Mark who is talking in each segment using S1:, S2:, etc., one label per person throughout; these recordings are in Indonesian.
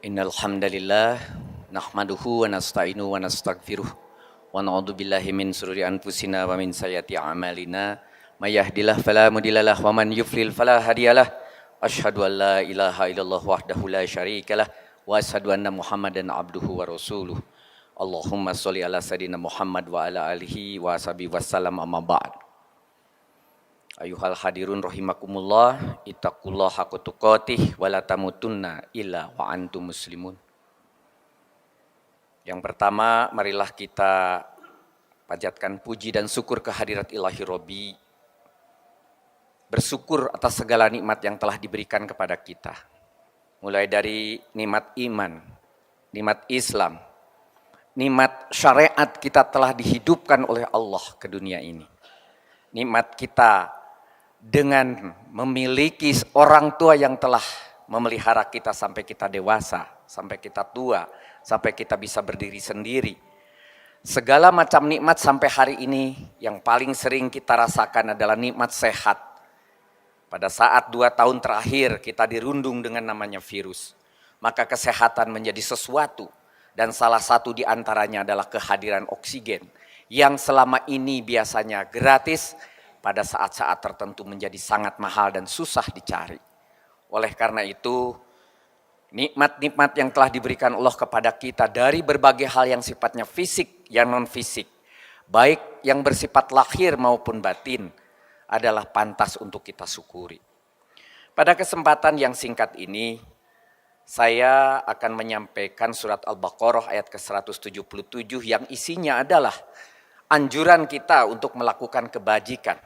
S1: Innal hamdalillah nahmaduhu wa nasta'inu wa nastaghfiruh wa na'udzu billahi min shururi anfusina wa min sayyiati a'malina may yahdihillahu fala mudhillalah wa man yudhlil fala hadiyalah asyhadu an la ilaha illallah wahdahu la syarikalah wa asyhadu anna muhammadan abduhu wa rasuluh. Allahumma sholli ala sayidina Muhammad wa ala alihi wa sahbihi wasallam amma ba'd. Ayuhal hadirun rahimakumullah, ittaqullaha haqqa tuqatih wa la tamutunna illa wa antum muslimun. Yang pertama, marilah kita panjatkan puji dan syukur kehadirat Ilahi Robbi. Bersyukur atas segala nikmat yang telah diberikan kepada kita. Mulai dari nikmat iman, nikmat Islam, nikmat syariat kita telah dihidupkan oleh Allah ke dunia ini. Nikmat kita dengan memiliki orang tua yang telah memelihara kita sampai kita dewasa, sampai kita tua, sampai kita bisa berdiri sendiri. Segala macam nikmat sampai hari ini yang paling sering kita rasakan adalah nikmat sehat. Pada saat 2 tahun terakhir kita dirundung dengan namanya virus, maka kesehatan menjadi sesuatu dan salah satu di antaranya adalah kehadiran oksigen yang selama ini biasanya gratis, pada saat-saat tertentu menjadi sangat mahal dan susah dicari. Oleh karena itu, nikmat-nikmat yang telah diberikan Allah kepada kita dari berbagai hal yang sifatnya fisik, yang non-fisik, baik yang bersifat lahir maupun batin, adalah pantas untuk kita syukuri. Pada kesempatan yang singkat ini, saya akan menyampaikan surat Al-Baqarah ayat ke-177 yang isinya adalah anjuran kita untuk melakukan kebajikan.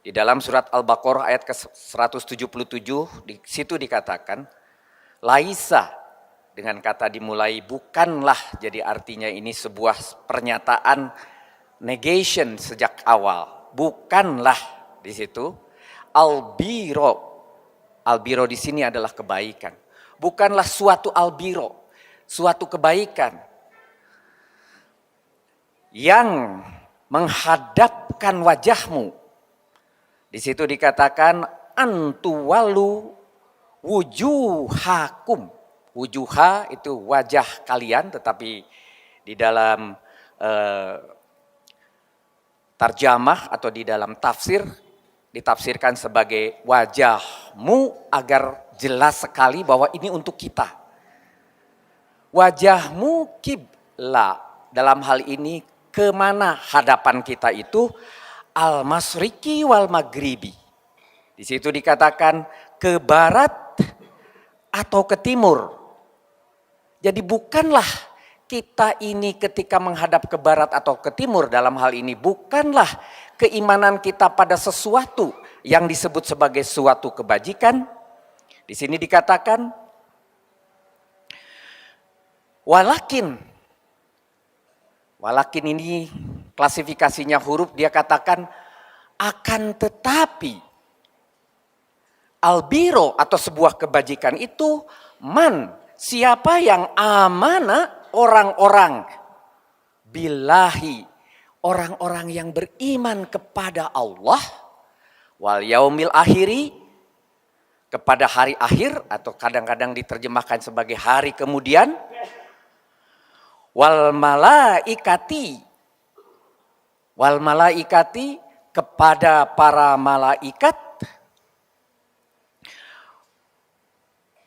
S1: Di dalam surat Al-Baqarah ayat ke-177 di situ dikatakan laisa, dengan kata dimulai bukanlah, jadi artinya ini sebuah pernyataan negation sejak awal. Bukanlah di situ albiro. Albiro di sini adalah kebaikan. Bukanlah suatu albiro, suatu kebaikan yang menghadapkan wajahmu. Di situ dikatakan antuwalu wujuhakum. Wujuha itu wajah kalian, tetapi di dalam tarjamah atau di dalam tafsir ditafsirkan sebagai wajahmu, agar jelas sekali bahwa ini untuk kita. Wajahmu kibla, dalam hal ini kemana hadapan kita itu? Al-Masriki wal Maghribi. Di situ dikatakan ke barat atau ke timur. Jadi bukanlah kita ini ketika menghadap ke barat atau ke timur, dalam hal ini bukanlah keimanan kita pada sesuatu yang disebut sebagai suatu kebajikan. Di sini dikatakan walakin ini klasifikasinya huruf, dia katakan akan tetapi albiro atau sebuah kebajikan itu siapa yang amana, orang-orang billahi, orang-orang yang beriman kepada Allah, wal yaumil akhiri, kepada hari akhir atau kadang-kadang diterjemahkan sebagai hari kemudian, wal malaikati, kepada para malaikat,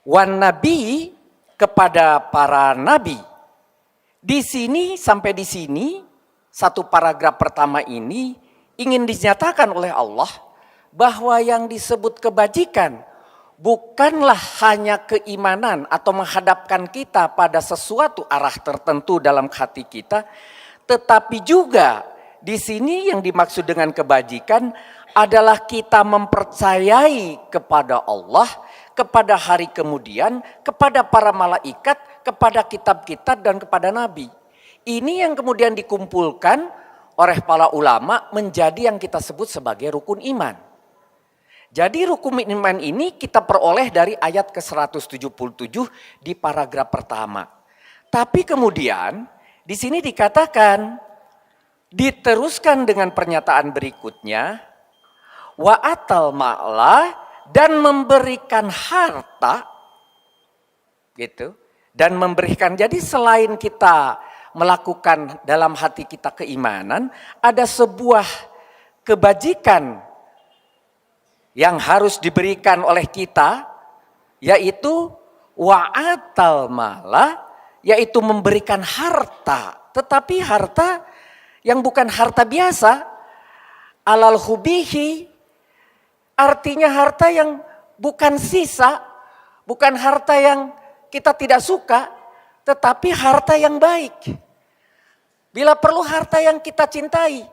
S1: wan nabi, kepada para nabi. Di sini sampai di sini satu paragraf pertama ini ingin dinyatakan oleh Allah bahwa yang disebut kebajikan bukanlah hanya keimanan atau menghadapkan kita pada sesuatu arah tertentu dalam hati kita, tetapi juga di sini yang dimaksud dengan kebajikan adalah kita mempercayai kepada Allah, kepada hari kemudian, kepada para malaikat, kepada kitab-kitab dan kepada nabi. Ini yang kemudian dikumpulkan oleh para ulama menjadi yang kita sebut sebagai rukun iman. Jadi rukun iman ini kita peroleh dari ayat ke-177 di paragraf pertama. Tapi kemudian di sini dikatakan, diteruskan dengan pernyataan berikutnya, wa atal ma'la, dan memberikan harta, gitu, dan memberikan. Jadi selain kita melakukan dalam hati kita keimanan, ada sebuah kebajikan yang harus diberikan oleh kita, yaitu wa'atal mala, yaitu memberikan harta. Tetapi harta yang bukan harta biasa, alal hubihi, artinya harta yang bukan sisa, bukan harta yang kita tidak suka, tetapi harta yang baik. Bila perlu harta yang kita cintai.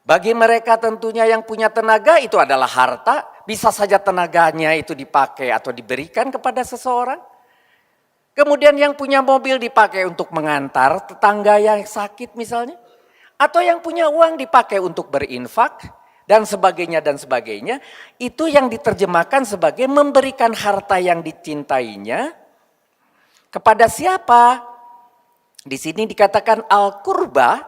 S1: Bagi mereka tentunya yang punya tenaga itu adalah harta, bisa saja tenaganya itu dipakai atau diberikan kepada seseorang. Kemudian yang punya mobil dipakai untuk mengantar tetangga yang sakit misalnya. Atau yang punya uang dipakai untuk berinfak dan sebagainya dan sebagainya. Itu yang diterjemahkan sebagai memberikan harta yang dicintainya kepada siapa? Di sini dikatakan al-qurba,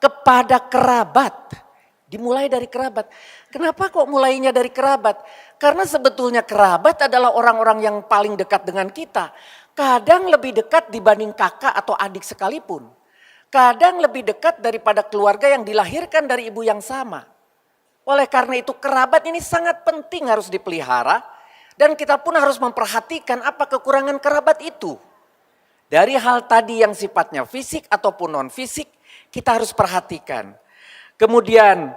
S1: kepada kerabat. Dimulai dari kerabat. Kenapa kok mulainya dari kerabat? Karena sebetulnya kerabat adalah orang-orang yang paling dekat dengan kita. Kadang lebih dekat dibanding kakak atau adik sekalipun. Kadang lebih dekat daripada keluarga yang dilahirkan dari ibu yang sama. Oleh karena itu kerabat ini sangat penting, harus dipelihara. Dan kita pun harus memperhatikan apa kekurangan kerabat itu. Dari hal tadi yang sifatnya fisik ataupun non fisik, kita harus perhatikan. Kemudian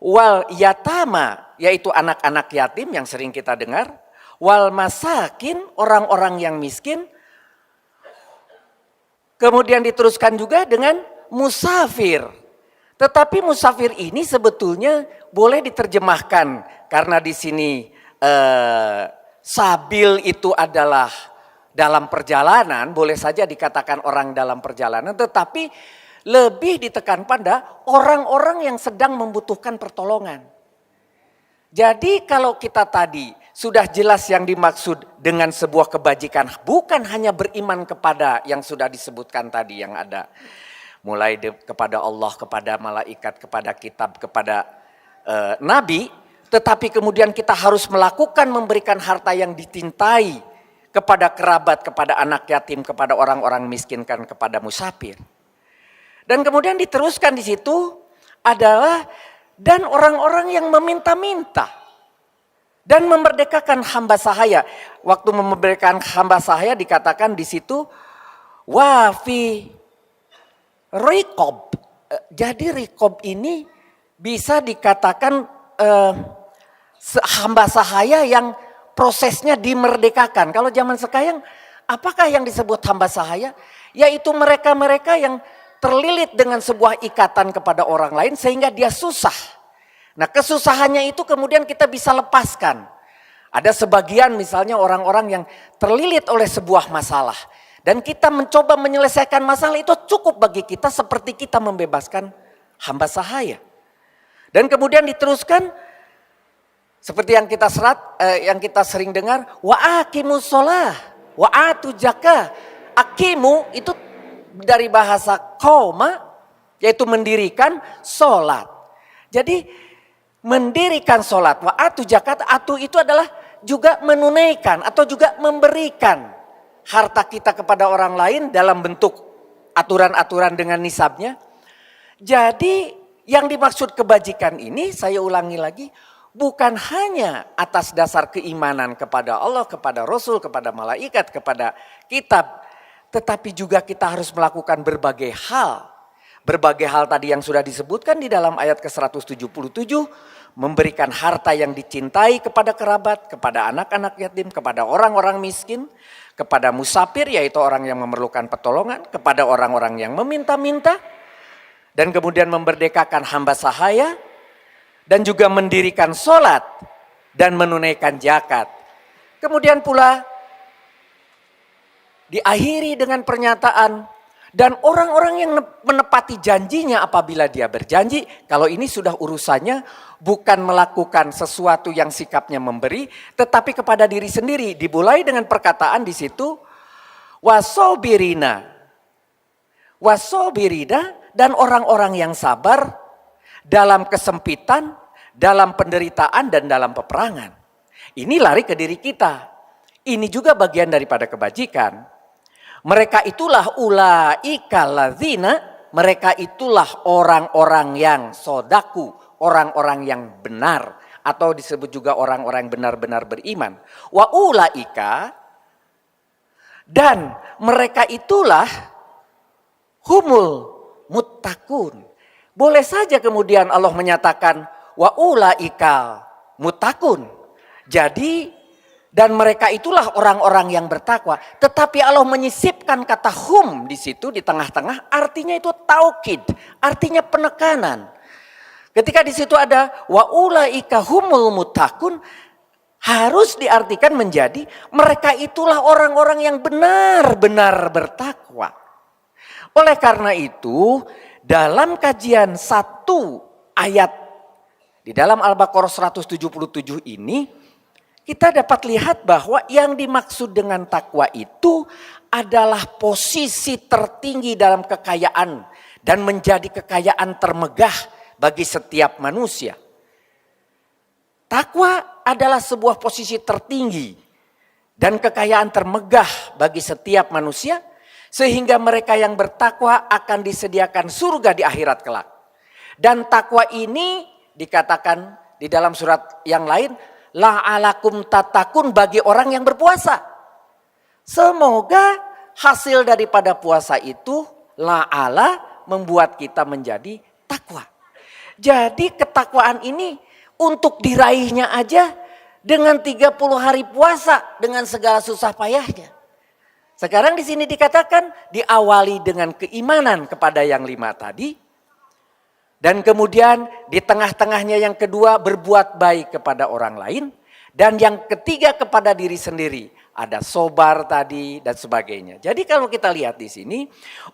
S1: wal yatama, yaitu anak-anak yatim yang sering kita dengar. Wal masakin, orang-orang yang miskin. Kemudian diteruskan juga dengan musafir. Tetapi musafir ini sebetulnya boleh diterjemahkan. Karena di sini sabil itu adalah dalam perjalanan, boleh saja dikatakan orang dalam perjalanan. Tetapi lebih ditekan pada orang-orang yang sedang membutuhkan pertolongan. Jadi kalau kita tadi sudah jelas yang dimaksud dengan sebuah kebajikan, bukan hanya beriman kepada yang sudah disebutkan tadi yang ada. Mulai kepada Allah, kepada malaikat, kepada kitab, kepada nabi. Tetapi kemudian kita harus melakukan memberikan harta yang dicintai kepada kerabat, kepada anak yatim, kepada orang-orang miskin, kan, kepada musafir. Dan kemudian diteruskan di situ adalah dan orang-orang yang meminta-minta dan memerdekakan hamba sahaya. Waktu memerdekakan hamba sahaya dikatakan di situ wafi rikob. Jadi rikob ini bisa dikatakan hamba sahaya yang prosesnya dimerdekakan. Kalau zaman sekarang apakah yang disebut hamba sahaya? Yaitu mereka-mereka yang terlilit dengan sebuah ikatan kepada orang lain sehingga dia susah. Nah kesusahannya itu kemudian kita bisa lepaskan. Ada sebagian misalnya orang-orang yang terlilit oleh sebuah masalah. Dan kita mencoba menyelesaikan masalah itu cukup bagi kita seperti kita membebaskan hamba sahaya. Dan kemudian diteruskan seperti yang kita sering dengar, wa aqimus shalah wa atu zakah. Aqimu itu dari bahasa qoma, yaitu mendirikan sholat. Jadi mendirikan sholat, wa atu zakat, atu itu adalah juga menunaikan atau juga memberikan harta kita kepada orang lain dalam bentuk aturan-aturan dengan nisabnya. Jadi yang dimaksud kebajikan ini, saya ulangi lagi, bukan hanya atas dasar keimanan kepada Allah, kepada Rasul, kepada malaikat, kepada kitab, tetapi juga kita harus melakukan berbagai hal. Berbagai hal tadi yang sudah disebutkan di dalam ayat ke-177. Memberikan harta yang dicintai kepada kerabat, kepada anak-anak yatim, kepada orang-orang miskin. Kepada musafir, yaitu orang yang memerlukan pertolongan. Kepada orang-orang yang meminta-minta. Dan kemudian memerdekakan hamba sahaya. Dan juga mendirikan sholat. Dan menunaikan zakat. Kemudian pula diakhiri dengan pernyataan dan orang-orang yang menepati janjinya apabila dia berjanji. Kalau ini sudah urusannya bukan melakukan sesuatu yang sikapnya memberi, tetapi kepada diri sendiri. Dimulai dengan perkataan di situ wasobirina dan orang-orang yang sabar dalam kesempitan, dalam penderitaan dan dalam peperangan. Ini lari ke diri kita. Ini juga bagian daripada kebajikan. Mereka itulah ulaika ladzina, mereka itulah orang-orang yang sodaku, orang-orang yang benar. Atau disebut juga orang-orang yang benar-benar beriman. Wa ulaika, dan mereka itulah humul muttaqun. Boleh saja kemudian Allah menyatakan wa ulaika muttaqun. Jadi dan mereka itulah orang-orang yang bertakwa. Tetapi Allah menyisipkan kata hum di situ di tengah-tengah, artinya itu taukid, artinya penekanan. Ketika di situ ada wa ulaika humul muttaqun, harus diartikan menjadi mereka itulah orang-orang yang benar-benar bertakwa. Oleh karena itu, dalam kajian satu ayat di dalam Al-Baqarah 177 ini, kita dapat lihat bahwa yang dimaksud dengan takwa itu adalah posisi tertinggi dalam kekayaan dan menjadi kekayaan termegah bagi setiap manusia. Takwa adalah sebuah posisi tertinggi dan kekayaan termegah bagi setiap manusia, sehingga mereka yang bertakwa akan disediakan surga di akhirat kelak. Dan takwa ini dikatakan di dalam surat yang lain, la'alakum tatakun, bagi orang yang berpuasa. Semoga hasil daripada puasa itu la'ala membuat kita menjadi takwa. Jadi ketakwaan ini untuk diraihnya aja dengan 30 hari puasa dengan segala susah payahnya. Sekarang di sini dikatakan diawali dengan keimanan kepada yang 5 tadi. Dan kemudian di tengah-tengahnya yang kedua berbuat baik kepada orang lain. Dan yang ketiga kepada diri sendiri. Ada sobar tadi dan sebagainya. Jadi kalau kita lihat di sini,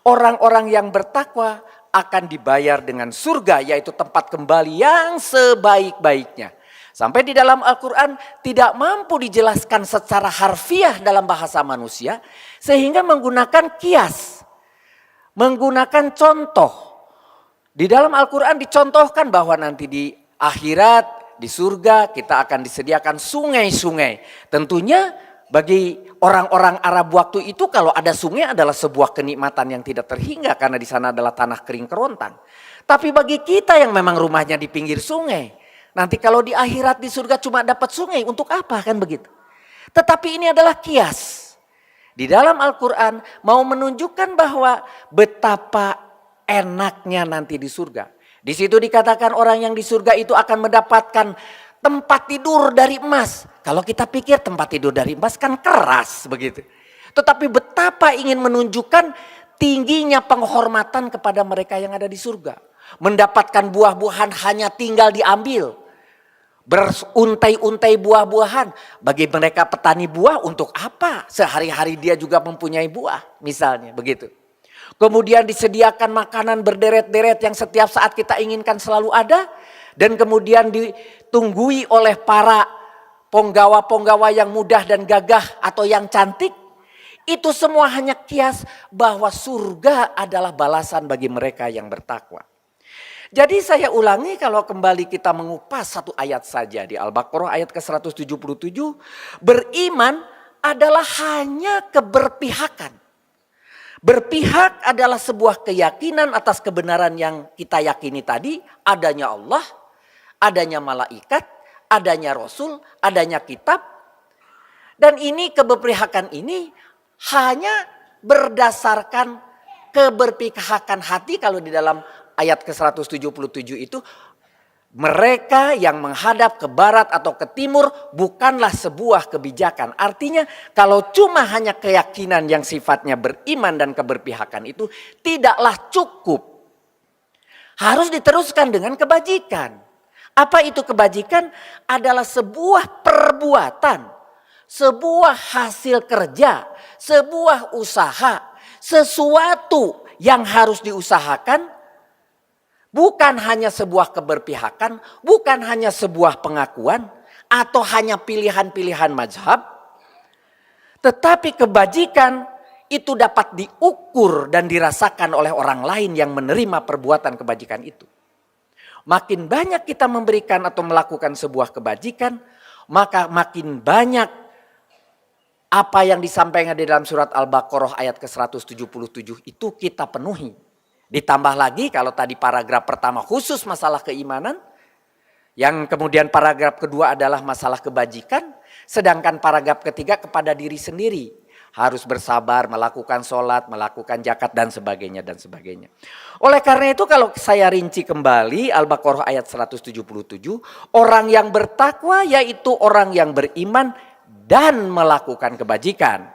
S1: orang-orang yang bertakwa akan dibayar dengan surga, yaitu tempat kembali yang sebaik-baiknya. Sampai di dalam Al-Quran tidak mampu dijelaskan secara harfiah dalam bahasa manusia, sehingga menggunakan kias, menggunakan contoh. Di dalam Al-Quran dicontohkan bahwa nanti di akhirat, di surga kita akan disediakan sungai-sungai. Tentunya bagi orang-orang Arab waktu itu kalau ada sungai adalah sebuah kenikmatan yang tidak terhingga karena di sana adalah tanah kering kerontang. Tapi bagi kita yang memang rumahnya di pinggir sungai, nanti kalau di akhirat di surga cuma dapat sungai, untuk apa kan begitu? Tetapi ini adalah kias. Di dalam Al-Quran mau menunjukkan bahwa betapa enaknya nanti di surga. Di situ dikatakan orang yang di surga itu akan mendapatkan tempat tidur dari emas. Kalau kita pikir tempat tidur dari emas kan keras begitu. Tetapi betapa ingin menunjukkan tingginya penghormatan kepada mereka yang ada di surga. Mendapatkan buah-buahan hanya tinggal diambil. Beruntai-untai buah-buahan. Bagi mereka petani buah untuk apa? Sehari-hari dia juga mempunyai buah misalnya begitu. Kemudian disediakan makanan berderet-deret yang setiap saat kita inginkan selalu ada. Dan kemudian ditunggui oleh para penggawa-penggawa yang mudah dan gagah atau yang cantik. Itu semua hanya kias bahwa surga adalah balasan bagi mereka yang bertakwa. Jadi saya ulangi, kalau kembali kita mengupas satu ayat saja di Al-Baqarah ayat ke-177. Beriman adalah hanya keberpihakan. Berpihak adalah sebuah keyakinan atas kebenaran yang kita yakini tadi. Adanya Allah, adanya malaikat, adanya Rasul, adanya kitab. Dan ini keberpihakan ini hanya berdasarkan keberpihakan hati. Kalau di dalam ayat ke-177 itu, mereka yang menghadap ke barat atau ke timur bukanlah sebuah kebijakan. Artinya kalau cuma hanya keyakinan yang sifatnya beriman dan keberpihakan itu tidaklah cukup. Harus diteruskan dengan kebajikan. Apa itu kebajikan? Adalah sebuah perbuatan, sebuah hasil kerja, sebuah usaha, sesuatu yang harus diusahakan. Bukan hanya sebuah keberpihakan, bukan hanya sebuah pengakuan, atau hanya pilihan-pilihan mazhab. Tetapi kebajikan itu dapat diukur dan dirasakan oleh orang lain yang menerima perbuatan kebajikan itu. Makin banyak kita memberikan atau melakukan sebuah kebajikan, maka makin banyak Apa yang disampaikan di dalam surat Al-Baqarah ayat ke-177 itu kita penuhi. Ditambah lagi kalau tadi paragraf pertama khusus masalah keimanan, yang kemudian paragraf kedua adalah masalah kebajikan, sedangkan paragraf ketiga kepada diri sendiri. Harus bersabar, melakukan sholat, melakukan zakat dan sebagainya dan sebagainya. Oleh karena itu kalau saya rinci kembali Al-Baqarah ayat 177, orang yang bertakwa yaitu orang yang beriman dan melakukan kebajikan.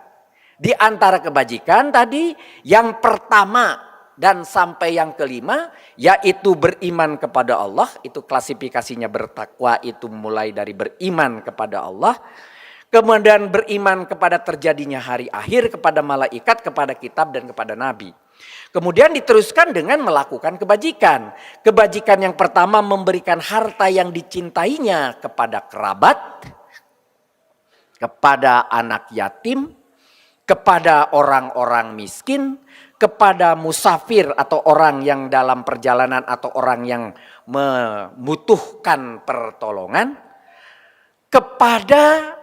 S1: Di antara kebajikan tadi yang pertama dan sampai yang kelima yaitu beriman kepada Allah. Itu klasifikasinya bertakwa itu mulai dari beriman kepada Allah. Kemudian beriman kepada terjadinya hari akhir, kepada malaikat, kepada kitab dan kepada nabi. Kemudian diteruskan dengan melakukan kebajikan. Kebajikan yang pertama memberikan harta yang dicintainya kepada kerabat, kepada anak yatim, kepada orang-orang miskin, kepada musafir atau orang yang dalam perjalanan atau orang yang membutuhkan pertolongan, kepada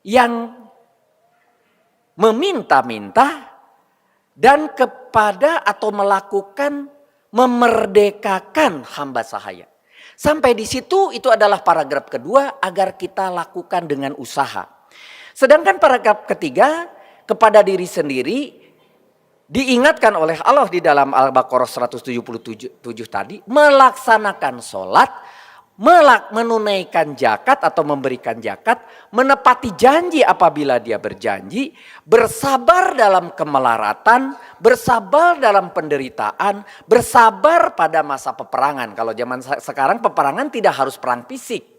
S1: yang meminta-minta, dan kepada atau melakukan memerdekakan hamba sahaya. Sampai di situ itu adalah paragraf kedua agar kita lakukan dengan usaha. Sedangkan paragraf ketiga kepada diri sendiri diingatkan oleh Allah di dalam Al-Baqarah 177 tadi melaksanakan sholat, menunaikan zakat atau memberikan zakat, menepati janji apabila dia berjanji, bersabar dalam kemelaratan, bersabar dalam penderitaan, bersabar pada masa peperangan. Kalau zaman sekarang peperangan tidak harus perang fisik.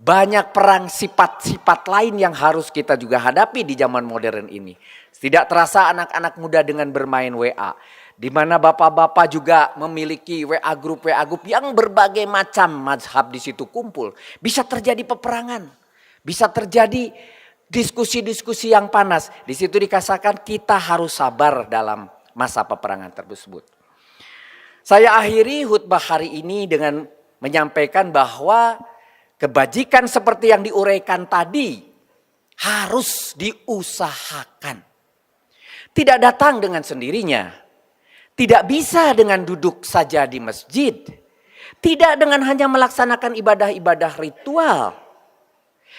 S1: Banyak perang sifat-sifat lain yang harus kita juga hadapi di zaman modern ini. Tidak terasa anak-anak muda dengan bermain WA. Di mana bapak-bapak juga memiliki WA grup yang berbagai macam mazhab di situ kumpul. Bisa terjadi peperangan, bisa terjadi diskusi-diskusi yang panas. Di situ dikatakan kita harus sabar dalam masa peperangan tersebut. Saya akhiri khutbah hari ini dengan menyampaikan bahwa kebajikan seperti yang diuraikan tadi harus diusahakan. Tidak datang dengan sendirinya. Tidak bisa dengan duduk saja di masjid. Tidak dengan hanya melaksanakan ibadah-ibadah ritual.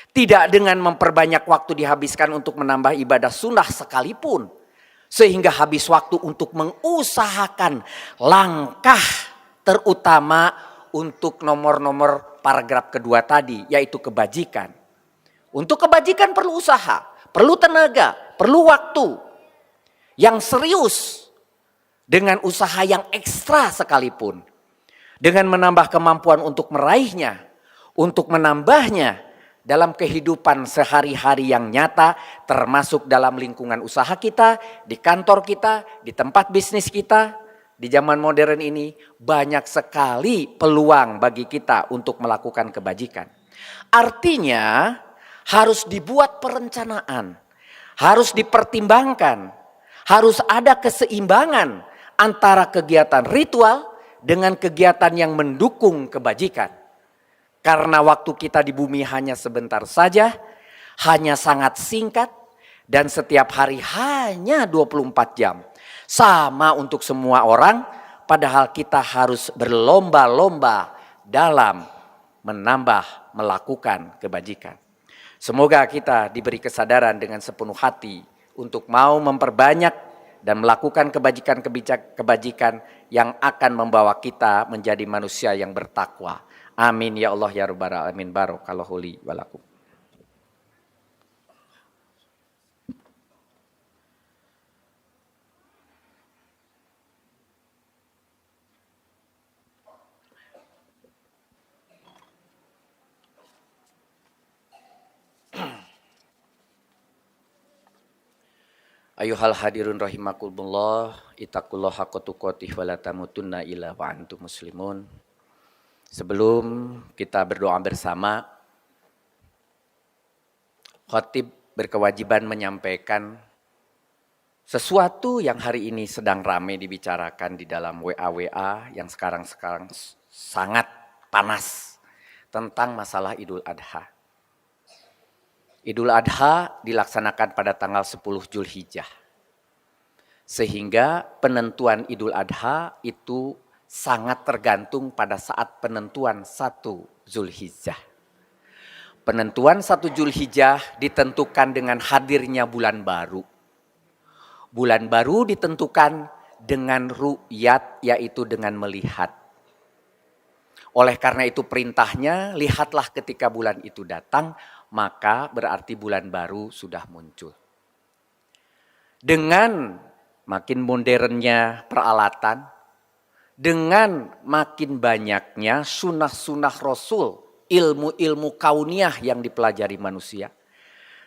S1: Tidak dengan memperbanyak waktu dihabiskan untuk menambah ibadah sunnah sekalipun. Sehingga habis waktu untuk mengusahakan langkah terutama untuk nomor-nomor paragraf kedua tadi, yaitu kebajikan. Untuk kebajikan perlu usaha, perlu tenaga, perlu waktu yang serius. Dengan usaha yang ekstra sekalipun. Dengan menambah kemampuan untuk meraihnya. Untuk menambahnya dalam kehidupan sehari-hari yang nyata. Termasuk dalam lingkungan usaha kita, di kantor kita, di tempat bisnis kita. Di zaman modern ini banyak sekali peluang bagi kita untuk melakukan kebajikan. Artinya harus dibuat perencanaan. Harus dipertimbangkan. Harus ada keseimbangan antara kegiatan ritual dengan kegiatan yang mendukung kebajikan. Karena waktu kita di bumi hanya sebentar saja, hanya sangat singkat, dan setiap hari hanya 24 jam. Sama untuk semua orang, padahal kita harus berlomba-lomba dalam menambah, melakukan kebajikan. Semoga kita diberi kesadaran dengan sepenuh hati untuk mau memperbanyak dan melakukan kebajikan yang akan membawa kita menjadi manusia yang bertakwa. Amin ya Allah ya Rabbal alamin. Barakallahu li wa lakum. Ayuhal hadirun rahimakumullah, ittaqullah haqqa tuqatih wa la tamutunna illa wa antum muslimun. Sebelum kita berdoa bersama, khatib berkewajiban menyampaikan sesuatu yang hari ini sedang ramai dibicarakan di dalam WA yang sekarang sangat panas tentang masalah Idul Adha. Idul Adha dilaksanakan pada tanggal 10 Zulhijjah. Sehingga penentuan Idul Adha itu sangat tergantung pada saat penentuan 1 Zulhijjah. Penentuan 1 Zulhijjah ditentukan dengan hadirnya bulan baru. Bulan baru ditentukan dengan ru'yat, yaitu dengan melihat. Oleh karena itu perintahnya, lihatlah ketika bulan itu datang, maka berarti bulan baru sudah muncul. Dengan makin modernnya peralatan, dengan makin banyaknya sunnah-sunnah Rasul, ilmu-ilmu kauniyah yang dipelajari manusia,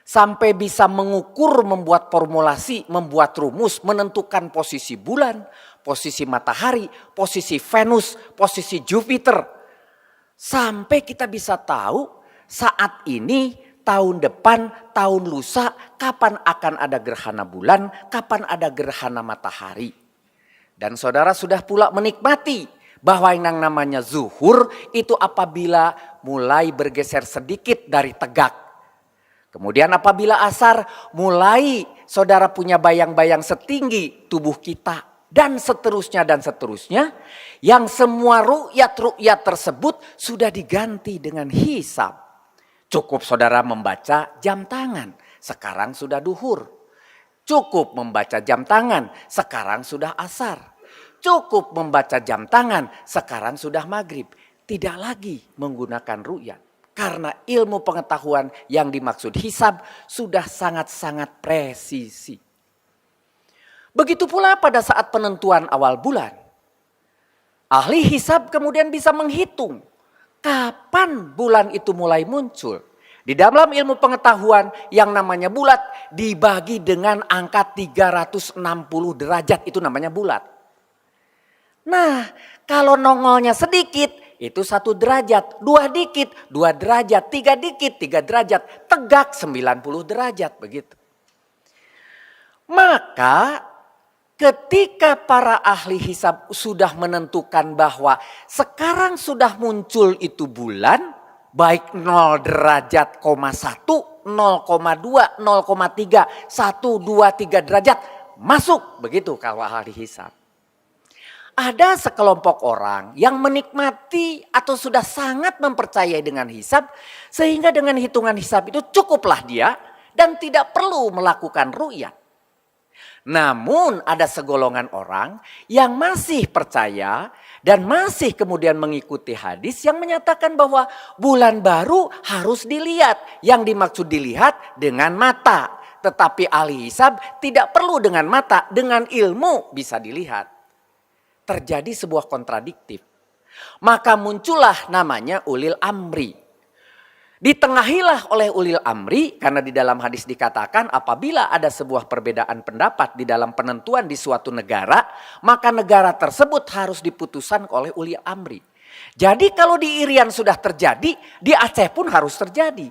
S1: sampai bisa mengukur, membuat formulasi, membuat rumus, menentukan posisi bulan, posisi matahari, posisi Venus, posisi Jupiter. Sampai kita bisa tahu saat ini, tahun depan, tahun lusa, kapan akan ada gerhana bulan, kapan ada gerhana matahari. Dan saudara sudah pula menikmati bahwa yang namanya zuhur itu apabila mulai bergeser sedikit dari tegak. Kemudian apabila asar mulai saudara punya bayang-bayang setinggi tubuh kita. Dan seterusnya dan seterusnya. Yang semua ru'yat-ru'yat tersebut sudah diganti dengan hisab. Cukup saudara membaca jam tangan. Sekarang sudah duhur. Cukup membaca jam tangan. Sekarang sudah asar. Cukup membaca jam tangan. Sekarang sudah maghrib. Tidak lagi menggunakan ru'yat. Karena ilmu pengetahuan yang dimaksud hisab sudah sangat-sangat presisi. Begitu pula pada saat penentuan awal bulan. Ahli hisab kemudian bisa menghitung kapan bulan itu mulai muncul. Di dalam ilmu pengetahuan yang namanya bulat dibagi dengan angka 360 derajat, itu namanya bulat. Nah, kalau nongolnya sedikit itu 1 derajat, 2 dikit, 2 derajat, 3 dikit, 3 derajat, tegak 90 derajat begitu. Maka ketika para ahli hisab sudah menentukan bahwa sekarang sudah muncul itu bulan, baik 0 derajat, 1, 0,2, 0,3, 1, 2, 3 derajat, masuk begitu kalau ahli hisab. Ada sekelompok orang yang menikmati atau sudah sangat mempercayai dengan hisab, sehingga dengan hitungan hisab itu cukuplah dia dan tidak perlu melakukan ru'yat. Namun ada segolongan orang yang masih percaya dan masih kemudian mengikuti hadis yang menyatakan bahwa bulan baru harus dilihat. Yang dimaksud dilihat dengan mata. Tetapi ahli hisab tidak perlu dengan mata, dengan ilmu bisa dilihat. Terjadi sebuah kontradiktif. Maka muncullah namanya ulil amri. Ditengahilah oleh ulil amri, karena di dalam hadis dikatakan apabila ada sebuah perbedaan pendapat di dalam penentuan di suatu negara, maka negara tersebut harus diputuskan oleh ulil amri. Jadi kalau di Irian sudah terjadi, di Aceh pun harus terjadi.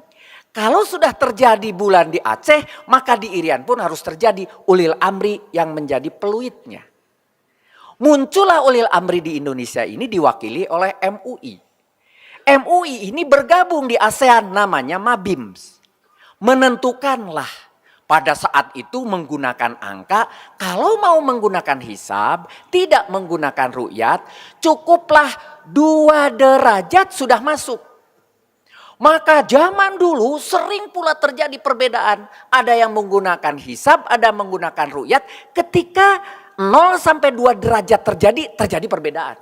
S1: Kalau sudah terjadi bulan di Aceh, maka di Irian pun harus terjadi ulil amri yang menjadi peluitnya. Muncullah ulil amri di Indonesia ini diwakili oleh MUI. MUI ini bergabung di ASEAN, namanya Mabims. Menentukanlah pada saat itu menggunakan angka, kalau mau menggunakan hisab, tidak menggunakan ru'yat, cukuplah 2 derajat sudah masuk. Maka zaman dulu sering pula terjadi perbedaan. Ada yang menggunakan hisab, ada yang menggunakan ru'yat. Ketika 0 sampai 2 derajat terjadi perbedaan.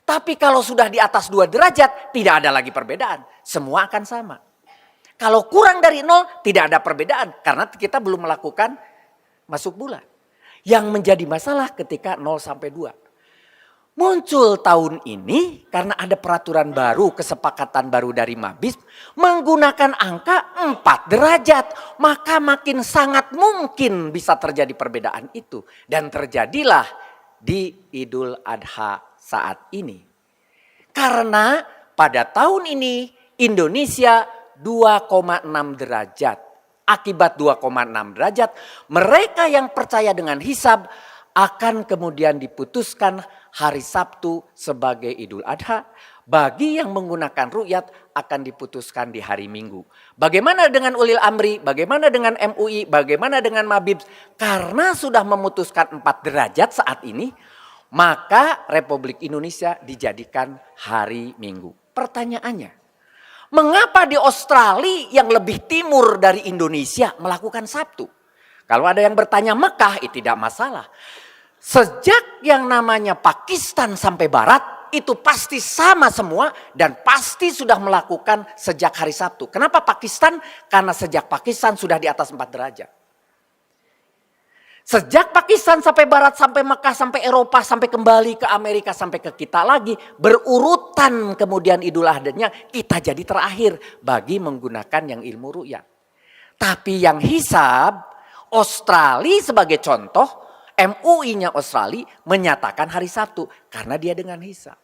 S1: Tapi kalau sudah di atas 2 derajat, tidak ada lagi perbedaan. Semua akan sama. Kalau kurang dari 0, tidak ada perbedaan. Karena kita belum melakukan masuk bulan. Yang menjadi masalah ketika 0 sampai 2. Muncul tahun ini, karena ada peraturan baru, kesepakatan baru dari Mabis, menggunakan angka 4 derajat. Maka makin sangat mungkin bisa terjadi perbedaan itu. Dan terjadilah di Idul Adha saat ini. Karena pada tahun ini Indonesia 2,6 derajat. Akibat 2,6 derajat, mereka yang percaya dengan hisab akan kemudian diputuskan hari Sabtu sebagai Idul Adha. Bagi yang menggunakan ru'yat akan diputuskan di hari Minggu. Bagaimana dengan ulil amri, bagaimana dengan MUI, bagaimana dengan Mabib? Karena sudah memutuskan 4 derajat saat ini, maka Republik Indonesia dijadikan hari Minggu. Pertanyaannya, mengapa di Australia yang lebih timur dari Indonesia melakukan Sabtu? Kalau ada yang bertanya Mekah, itu tidak masalah. Sejak yang namanya Pakistan sampai Barat, itu pasti sama semua dan pasti sudah melakukan sejak hari Sabtu. Kenapa Pakistan? Karena sejak Pakistan sudah di atas 4 derajat. Sejak Pakistan sampai Barat, sampai Mekah, sampai Eropa, sampai kembali ke Amerika, sampai ke kita lagi. Berurutan kemudian Idul Adha-nya kita jadi terakhir bagi menggunakan yang ilmu ru'yat. Tapi yang hisab, Australia sebagai contoh, MUI-nya Australia menyatakan hari Sabtu karena dia dengan hisab.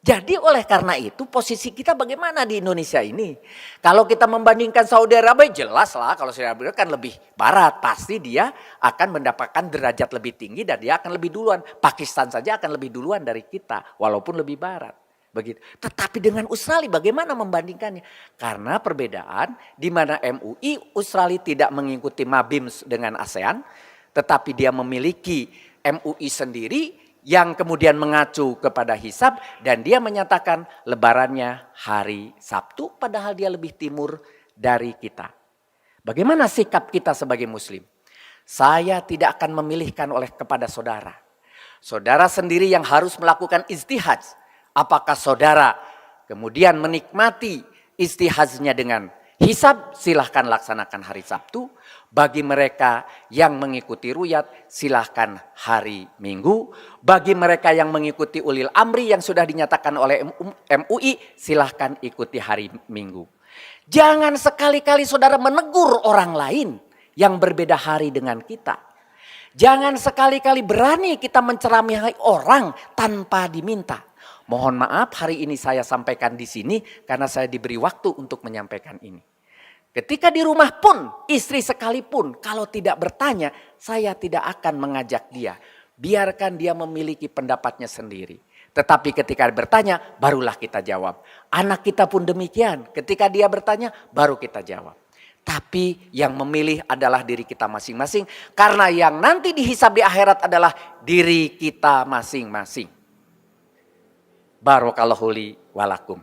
S1: Jadi oleh karena itu posisi kita bagaimana di Indonesia ini? Kalau kita membandingkan Saudi Arabia jelas lah, kalau Saudi Arabia kan lebih barat. Pasti dia akan mendapatkan derajat lebih tinggi dan dia akan lebih duluan. Pakistan saja akan lebih duluan dari kita walaupun lebih barat. Begitu. Tetapi dengan Australia bagaimana membandingkannya? Karena perbedaan di mana MUI Australia tidak mengikuti Mabim dengan ASEAN. Tetapi dia memiliki MUI sendiri yang kemudian mengacu kepada hisab dan dia menyatakan lebarannya hari Sabtu padahal dia lebih timur dari kita. Bagaimana sikap kita sebagai muslim? Saya tidak akan memilihkan kepada saudara. Saudara sendiri yang harus melakukan ijtihad. Apakah saudara kemudian menikmati ijtihadnya dengan hisab, silahkan laksanakan hari Sabtu. Bagi mereka yang mengikuti ruyat, silahkan hari Minggu. Bagi mereka yang mengikuti ulil amri yang sudah dinyatakan oleh MUI, silahkan ikuti hari Minggu. Jangan sekali-kali saudara menegur orang lain yang berbeda hari dengan kita. Jangan sekali-kali berani kita menceramahi orang tanpa diminta. Mohon maaf hari ini saya sampaikan di sini karena saya diberi waktu untuk menyampaikan ini. Ketika di rumah pun, istri sekalipun, kalau tidak bertanya, saya tidak akan mengajak dia. Biarkan dia memiliki pendapatnya sendiri. Tetapi ketika bertanya, barulah kita jawab. Anak kita pun demikian, ketika dia bertanya, baru kita jawab. Tapi yang memilih adalah diri kita masing-masing. Karena yang nanti dihisab di akhirat adalah diri kita masing-masing. Barakallahu li walakum.